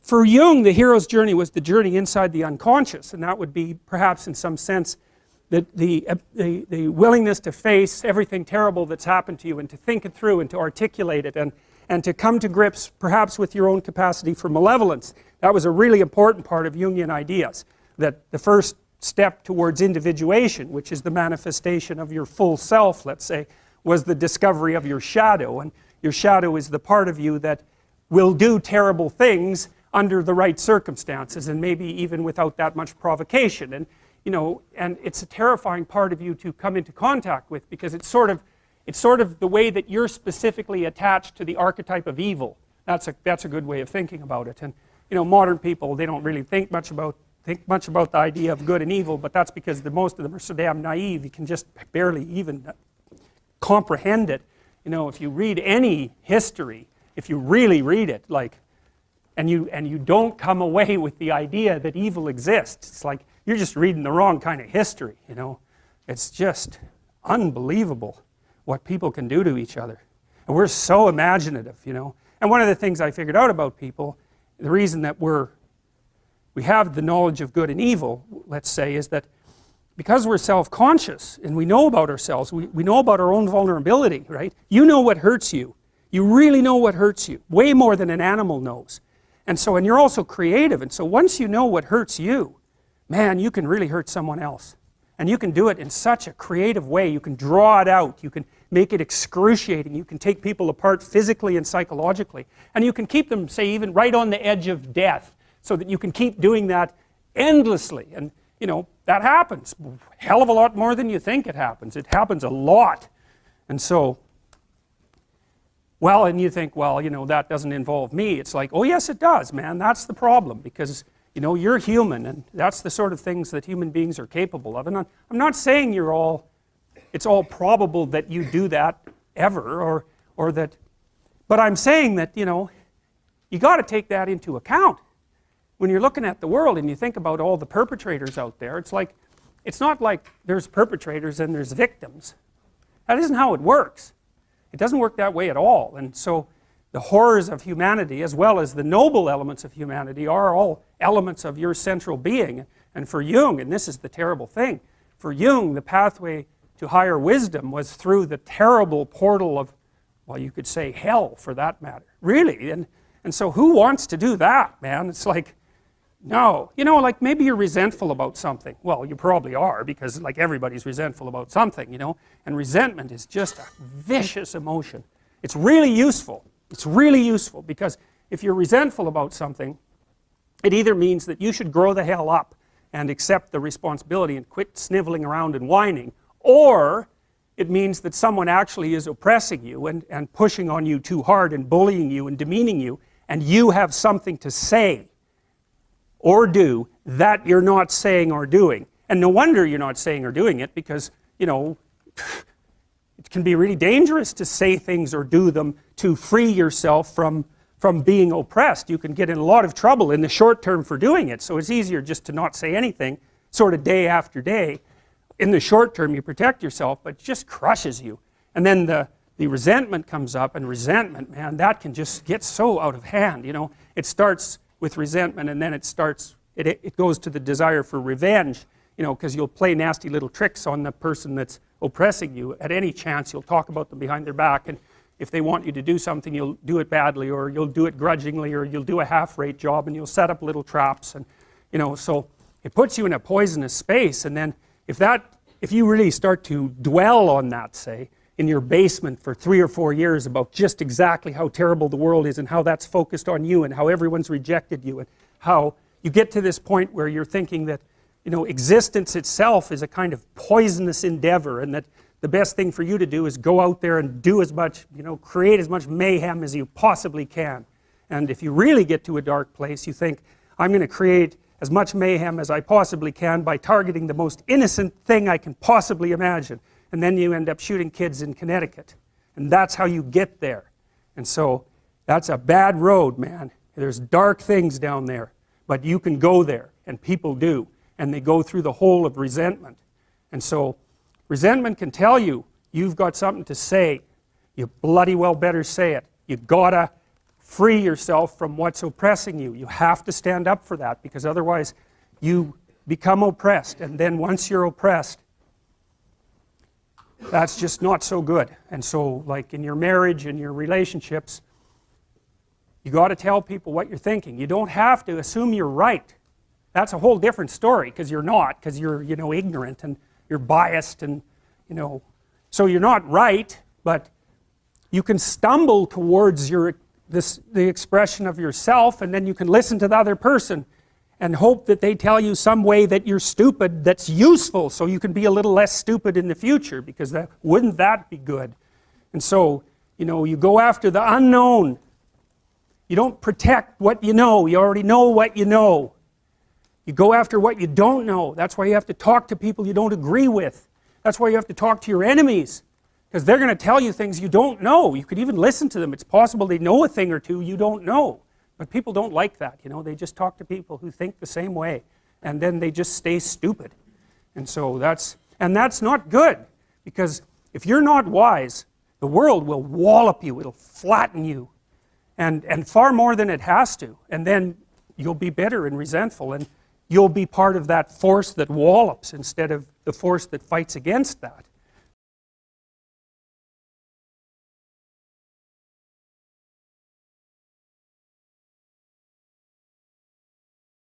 for Jung, the hero's journey was the journey inside the unconscious, and that would be perhaps in some sense that the willingness to face everything terrible that's happened to you and to think it through and to articulate it and to come to grips perhaps with your own capacity for malevolence. That was a really important part of Jungian ideas, that the first step towards individuation, which is the manifestation of your full self, let's say, was the discovery of your shadow. And your shadow is the part of you that will do terrible things under the right circumstances, and maybe even without that much provocation. And you know, and it's a terrifying part of you to come into contact with, because it's sort of the way that you're specifically attached to the archetype of evil. That's a good way of thinking about it. And you know, modern people, they don't really think much about the idea of good and evil, but that's because most of them are so damn naive, you can just barely even comprehend it. You know, if you read any history, if you really read it, like, and you don't come away with the idea that evil exists, it's like you're just reading the wrong kind of history, you know. It's just unbelievable what people can do to each other. And we're so imaginative, you know. And one of the things I figured out about people, the reason that we have the knowledge of good and evil, let's say, is that because we're self-conscious and we know about ourselves, we know about our own vulnerability, right? You know what hurts you. You really know what hurts you, way more than an animal knows. And so, and you're also creative, and so once you know what hurts you, man, you can really hurt someone else. And you can do it in such a creative way. You can draw it out. You can make it excruciating. You can take people apart physically and psychologically. And you can keep them, say, even right on the edge of death, so that you can keep doing that endlessly. And, you know, that happens. Hell of a lot more than you think it happens. It happens a lot. And so, well, and you think, well, you know, that doesn't involve me. It's like, oh yes, it does, man. That's the problem, because you know, you're human, and that's the sort of things that human beings are capable of. And I'm not saying it's all probable that you do that ever, or that, but I'm saying that, you know, you got to take that into account. When you're looking at the world and you think about all the perpetrators out there, it's like, it's not like there's perpetrators and there's victims. That isn't how it works. It doesn't work that way at all. And so the horrors of humanity, as well as the noble elements of humanity, are all elements of your central being. And for Jung, and this is the terrible thing, for Jung, the pathway to higher wisdom was through the terrible portal of, well, you could say hell, for that matter. Really. And so who wants to do that, man? It's like, no. You know, like maybe you're resentful about something. Well, you probably are, because like everybody's resentful about something, you know. And resentment is just a vicious emotion. It's really useful. It's really useful, because if you're resentful about something, it either means that you should grow the hell up and accept the responsibility and quit sniveling around and whining, or it means that someone actually is oppressing you and pushing on you too hard and bullying you and demeaning you, and you have something to say or do that you're not saying or doing. And no wonder you're not saying or doing it, because, you know, it can be really dangerous to say things or do them to free yourself from being oppressed. You can get in a lot of trouble in the short term for doing it, so it's easier just to not say anything, sort of day after day. In the short term you protect yourself, but it just crushes you. And then the resentment comes up, and resentment, man, that can just get so out of hand, you know. It starts with resentment, and then it goes to the desire for revenge, you know, because you'll play nasty little tricks on the person that's oppressing you. At any chance you'll talk about them behind their back, and if they want you to do something, you'll do it badly, or you'll do it grudgingly, or you'll do a half-rate job, and you'll set up little traps. And you know, so it puts you in a poisonous space. And then if you really start to dwell on that, say, in your basement for 3 or 4 years about just exactly how terrible the world is, and how that's focused on you, and how everyone's rejected you, and how you get to this point where you're thinking that, you know, existence itself is a kind of poisonous endeavor, and that the best thing for you to do is go out there and do as much, you know, create as much mayhem as you possibly can. And if you really get to a dark place, you think, I'm going to create as much mayhem as I possibly can by targeting the most innocent thing I can possibly imagine. And then you end up shooting kids in Connecticut. And that's how you get there. And so that's a bad road, man. There's dark things down there, but you can go there, and people do. And they go through the hole of resentment. And so resentment can tell you, you've got something to say. You bloody well better say it. You gotta free yourself from what's oppressing you. You have to stand up for that, because otherwise you become oppressed, and then once you're oppressed, that's just not so good. And so, like in your marriage and your relationships, you got to tell people what you're thinking. You don't have to assume you're right. That's a whole different story, because you're not, because you're, you know, ignorant and you're biased, and, you know, so you're not right, but you can stumble towards the expression of yourself, and then you can listen to the other person and hope that they tell you some way that you're stupid that's useful, so you can be a little less stupid in the future, because wouldn't that be good? And so, you know, you go after the unknown. You don't protect what you know. You already know what you know. You go after what you don't know. That's why you have to talk to people you don't agree with. That's why you have to talk to your enemies, because they're going to tell you things you don't know. You could even listen to them. It's possible they know a thing or two you don't know. But people don't like that, you know. They just talk to people who think the same way, and then they just stay stupid. And so that's not good, because if you're not wise, the world will wallop you. It'll flatten you, and far more than it has to. And then you'll be bitter and resentful, and you'll be part of that force that wallops instead of the force that fights against that.